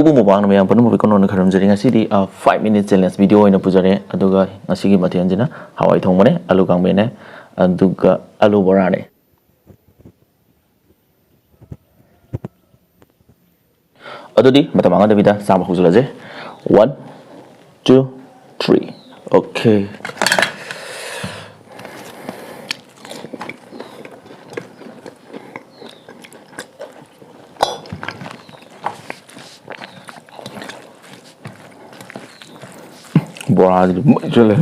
ꯑꯗꯨꯒ ꯃꯨꯛꯕꯥꯡꯅ ꯃꯌꯥꯝ ꯄꯨꯟꯅ ꯀꯩꯅꯣꯅ ꯈꯔꯝꯖꯔꯤ ꯉꯁꯤꯗꯤ 5 minute challenge ꯚꯤꯗꯤꯑꯣ ꯑꯣꯏꯅ ꯄꯨꯖꯔꯦ ꯑꯗꯨꯒ ꯉꯁꯤꯒꯤ ꯃꯊꯦꯜꯁꯤꯅ ꯍꯋꯥꯏ ꯊꯣꯡꯕꯅꯦ ꯑꯂꯨ ꯀꯥꯡꯃꯦꯠꯅꯦ ꯑꯗꯨꯒ ꯑꯂꯨ ꯕꯣꯔꯥꯅꯦ ꯑꯗꯨꯗꯤ ꯃꯇꯝ ꯃꯥꯡꯍꯟꯗꯕꯤꯗ ꯆꯥꯕ ꯍꯧꯖꯤꯜꯂꯁꯦ 1 2 3 okay bora chale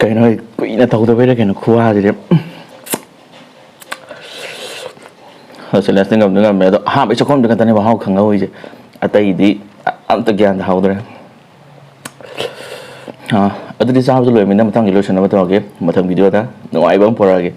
kayno kuina tawdabira kayno khuwajire challenge ngam me do ha be chokon de katani ba haw khanga hoije atai di amta gyan da hawdre ha adudi sa hawzu loimina matang gi lotion na matawge mathang video da noi bang porage